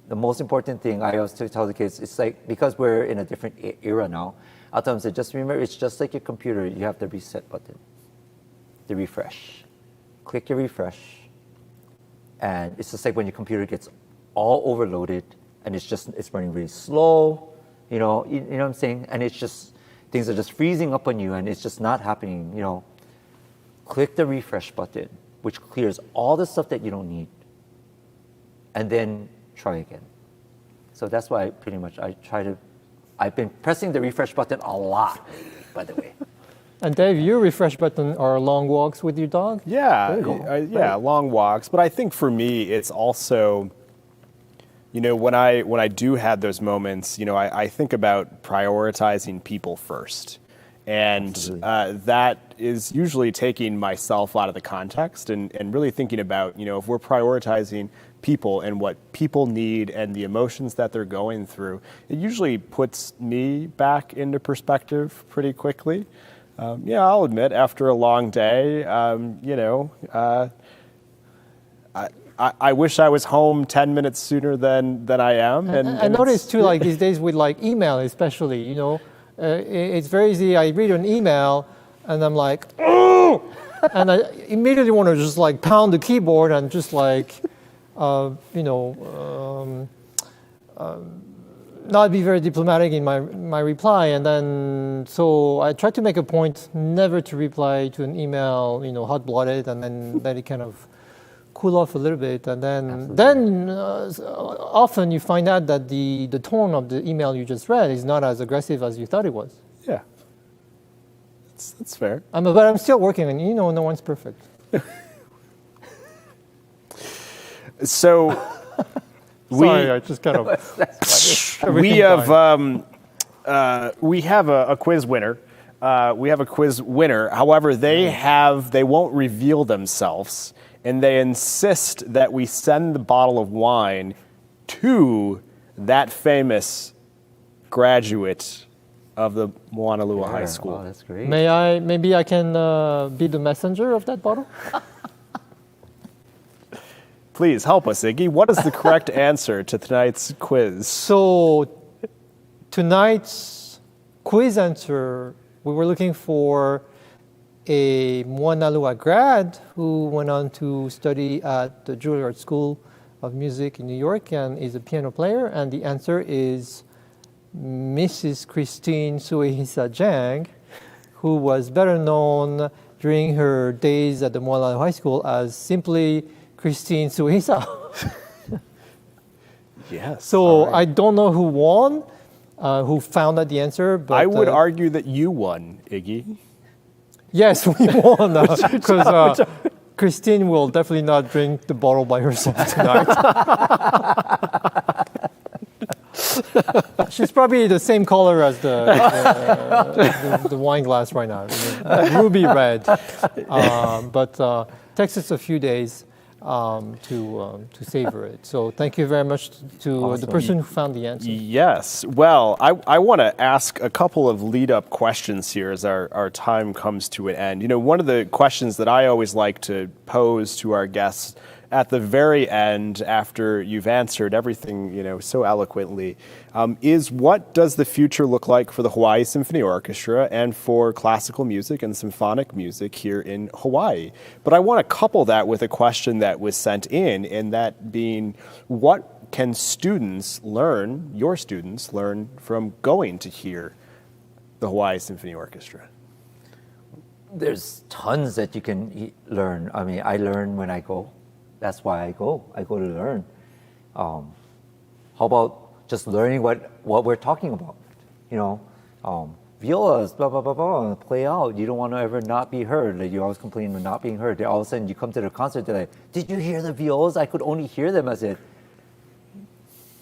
the most important thing I always tell the kids, it's like, because we're in a different era now, I'll tell them, just remember, it's just like your computer. You have the reset button, the refresh. Click your refresh, and it's just like when your computer gets all overloaded and it's running really slow. You know what I'm saying? And it's just, things are just freezing up on you and it's just not happening, Click the refresh button, which clears all the stuff that you don't need. And then try again. So that's why I've been pressing the refresh button a lot, by the way. And Dave, your refresh button are long walks with your dog? Yeah, long walks. But I think for me, it's also, when I do have those moments, I think about prioritizing people first. And that is usually taking myself out of the context and really thinking about, if we're prioritizing people and what people need and the emotions that they're going through, it usually puts me back into perspective pretty quickly. I'll admit, after a long day, I wish I was home 10 minutes sooner than I am. And I noticed too, like these days with like email especially, it's very easy. I read an email and I'm like, oh! And I immediately want to just like pound the keyboard and just like, not be very diplomatic in my reply. And then, so I try to make a point never to reply to an email, hot-blooded, and then let it kind of cool off a little bit. And then often you find out that the tone of the email you just read is not as aggressive as you thought it was. Yeah. That's fair. But I'm still working on it. No one's perfect. So... Sorry, I just kind of... we have a quiz winner. However, they won't reveal themselves, and they insist that we send the bottle of wine to that famous graduate of the Moanalua High School. Wow, that's great. Maybe I can be the messenger of that bottle? Please help us, Iggy. What is the correct answer to tonight's quiz? So tonight's quiz answer, we were looking for a Moanalua grad who went on to study at the Juilliard School of Music in New York and is a piano player. And the answer is Mrs. Christine Suehisa Jang, who was better known during her days at the Moanalua High School as simply Christine Suehisa. Yes. So I don't know who won, who found out the answer, but I would argue that you won, Iggy. yes, we won because Christine will definitely not drink the bottle by herself tonight. She's probably the same color as the wine glass right now, ruby red. But takes us a few days to savor it. So thank you very much to the person who found the answer. Yes. Well, I want to ask a couple of lead-up questions here as our time comes to an end. You know, one of the questions that I always like to pose to our guests at the very end, after you've answered everything, you know, so eloquently, is what does the future look like for the Hawaii Symphony Orchestra and for classical music and symphonic music here in Hawaii? But I want to couple that with a question that was sent in, and that being, what can students learn, your students learn, from going to hear the Hawaii Symphony Orchestra? There's tons that you can learn. I mean, I learn when I go. That's why I go. I go to learn. How about just learning what we're talking about? You know, violas, blah, blah, blah, blah, play out. You don't want to ever not be heard. Like you always complain of not being heard. Then all of a sudden you come to the concert, they're like, did you hear the violas? I could only hear them. I said,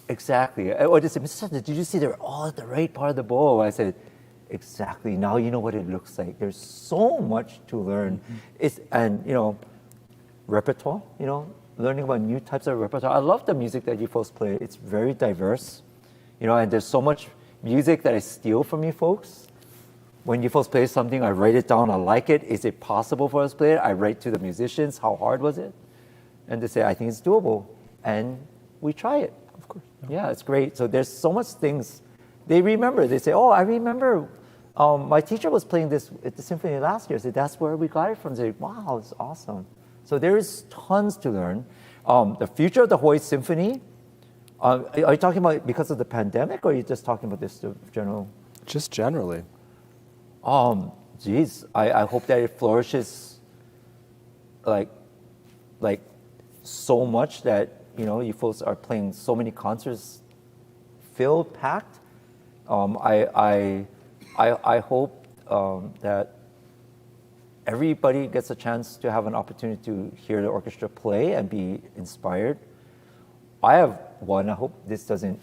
exactly. Or they said, Mr. Seta, did you see they're all at the right part of the bow? I said, exactly. Now you know what it looks like. There's so much to learn. And, you know, repertoire, you know, learning about new types of repertoire. I love the music that you folks play. It's very diverse, you know, and there's so much music that I steal from you folks. When you folks play something, I write it down, I like it. Is it possible for us to play it? I write to the musicians, how hard was it? And they say, I think it's doable. And we try it. Of course. Yeah, it's great. So there's so much things they remember. They say, oh, I remember my teacher was playing this at the symphony last year. I said, that's where we got it from. They say, wow, it's awesome. So there is tons to learn. The future of the Hawaii Symphony, are you talking about because of the pandemic, or are you just talking about this general? Just generally. Geez, I hope that it flourishes like so much that, you know, you folks are playing so many concerts filled, packed. I hope that everybody gets a chance to have an opportunity to hear the orchestra play and be inspired. I have one. I hope this doesn't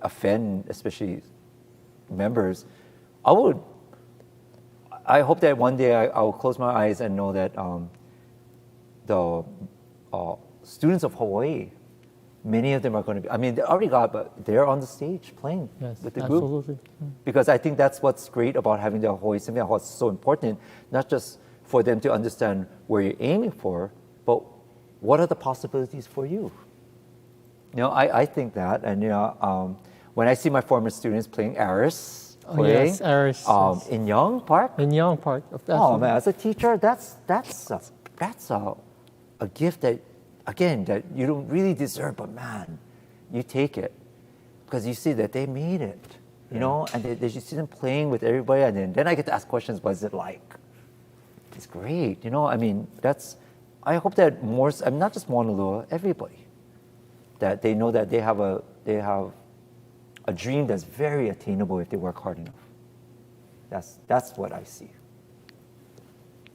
offend, especially members. I hope that one day I will close my eyes and know that the students of Hawaii, many of them are going to be, I mean, they already got, but they're on the stage playing with the group. Absolutely. Because I think that's what's great about having the Hawaii Symphony, what's so important, not just for them to understand where you're aiming for, but what are the possibilities for you? You know, I think that, and you know, when I see my former students playing Aris, Yes, Aris. in Young Park. In Young Park. Oh man, as a teacher, that's a gift that, again, that you don't really deserve, but man, you take it because you see that they made it, you know, and you see them playing with everybody, and then I get to ask questions. What is it like? It's great, you know. I mean, I hope that more. I mean, not just Moanalua, everybody, that they know that they have a dream that's very attainable if they work hard enough. That's what I see.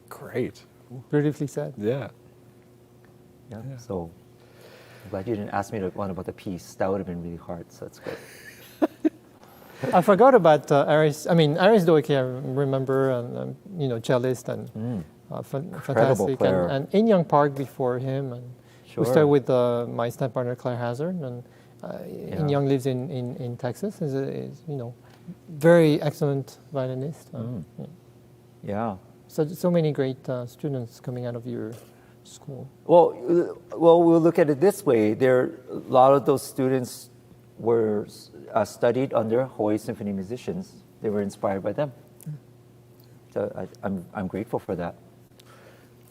Great. Beautifully said. Yeah. Yeah. So I'm glad you didn't ask me one about the piece. That would have been really hard. So that's good. I forgot about Aris. I mean, Aris Doike, I remember, and you know, cellist and fantastic. player. And in Young Park before him, and we started with my stand partner Claire Hazard, and In Young lives in Texas. Is you know, very excellent violinist. Yeah. So many great students coming out of your school? Well, we'll look at it this way. A lot of those students were studied under Hawaii Symphony musicians. They were inspired by them. So I'm grateful for that.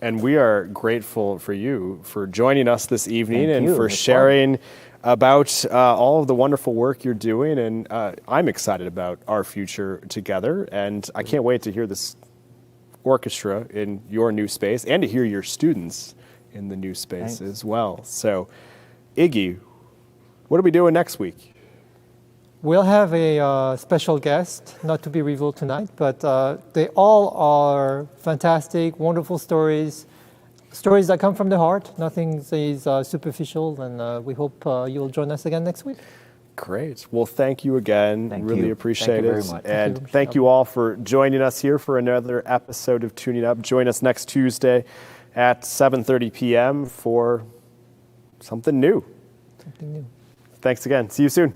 And we are grateful for you for joining us this evening Thank and you. for It's sharing about all of the wonderful work you're doing. And I'm excited about our future together. And I can't wait to hear this orchestra in your new space and to hear your students in the new space as well. So, Iggy, what are we doing next week? We'll have a special guest, not to be revealed tonight, but they all are fantastic, wonderful stories that come from the heart. Nothing is superficial, and we hope you'll join us again next week. Great. Well, thank you again. Really appreciate Thank you it. very much. And thank you all for joining us here for another episode of Tuning Up. Join us next Tuesday at 7:30 p.m. for something new. Something new. Thanks again. See you soon.